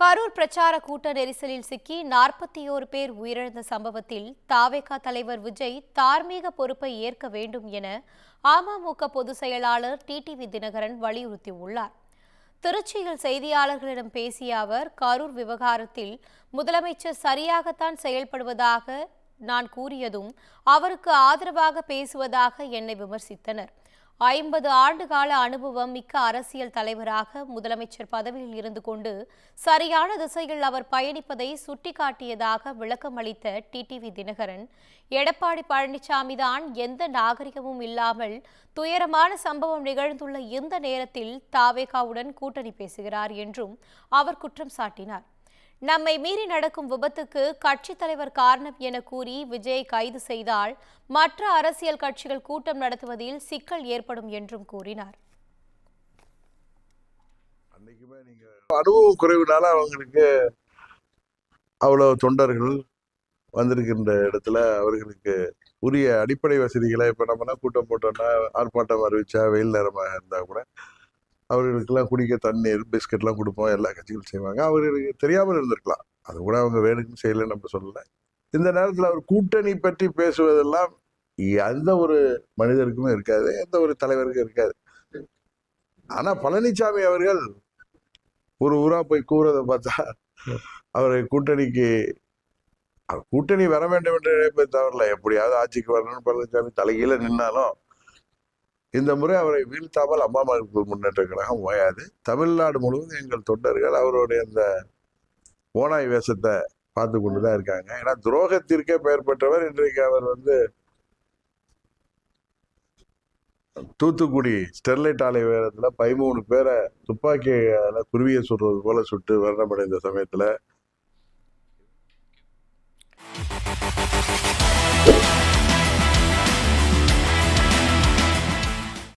கரூர் பிரச்சார கூட்ட நெரிசலில் சிக்கி 41 பேர் உயிரிழந்த சம்பவத்தில் தாவேகா தலைவர் விஜய் தார்மீக பொறுப்பை ஏற்க வேண்டும் என அமமுக பொதுச் செயலாளர் டிடிவி தினகரன் வலியுறுத்தியுள்ளார். திருச்சியில் செய்தியாளர்களிடம் பேசிய அவர், கரூர் விவகாரத்தில் முதலமைச்சர் சரியாகத்தான் செயல்படுவதாக நான் கூறியதும் அவருக்கு ஆதரவாக பேசுவதாக என்னை விமர்சித்தனர். 50 ஆண்டுகால அனுபவம் மிக்க அரசியல் தலைவராக முதலமைச்சர் பதவியில் இருந்து கொண்டு சரியான திசையில் அவர் பயணிப்பதை சுட்டிக்காட்டியதாக விளக்கம் அளித்த டிடிவி தினகரன், எடப்பாடி பழனிசாமி தான் எந்த நாகரிகமும் இல்லாமல் துயரமான சம்பவம் நிகழ்ந்துள்ள இந்த நேரத்தில் தாவேகாவுடன் கூட்டணி பேசுகிறார் என்றும் அவர் குற்றம் சாட்டினார். நம்மை மீறி நடக்கும் விபத்துக்கு கட்சித் தலைவர் காரணம் என கூறி விஜயை கைது செய்தால் மற்ற அரசியல் கட்சிகள் கூட்டம் நடத்துவதில் சிக்கல் ஏற்படும் என்றும் கூறினார். அனுபவ குறைவுனால அவங்களுக்கு அவ்வளவு தொண்டர்கள் வந்திருக்கின்ற இடத்துல அவர்களுக்கு உரிய அடிப்படை வசதிகளை இப்ப நம்ம கூட்டம் போட்டோம்னா ஆர்ப்பாட்டம் அறிவிச்சா வெயில் நேரமாக இருந்தா கூட அவர்களுக்கெல்லாம் குடிக்க தண்ணீர் பிஸ்கட்லாம் கொடுப்போம், எல்லா கட்சிகளும் செய்வாங்க. அவர்களுக்கு தெரியாமல் இருந்திருக்கலாம், அது கூட அவங்க வேணும்னு செய்யலன்னு நம்ம சொல்லலை. இந்த நேரத்தில் அவர் கூட்டணி பற்றி பேசுவதெல்லாம் எந்த ஒரு மனிதருக்குமே இருக்காது, எந்த ஒரு தலைவருக்கும் இருக்காது. ஆனா பழனிசாமி அவர்கள் ஒரு ஊரா போய் கூறதை பார்த்தா அவரை கூட்டணி வர வேண்டும் என்று நினைப்பதை தவறல, எப்படியாவது ஆட்சிக்கு வரணும்னு பழனிசாமி தலைகீழ நின்னாலும் இந்த முறை அவரை வீழ்த்தாமல் அம்மா மக்கள் முன்னேற்ற கழகம் ஓயாது. தமிழ்நாடு முழுவதும் எங்கள் தொண்டர்கள் அவருடைய அந்த ஓனாய் வேஷத்தை பார்த்து கொண்டுதான் இருக்காங்க. ஏன்னா துரோகத்திற்கே பெயர் பெற்றவர். இன்றைக்கு அவர் தூத்துக்குடி ஸ்டெர்லைட் ஆலை வேகத்துல 13 பேரை துப்பாக்கியால குருவியை சுடுறது போல சுட்டு மரணமடைந்த சமயத்துல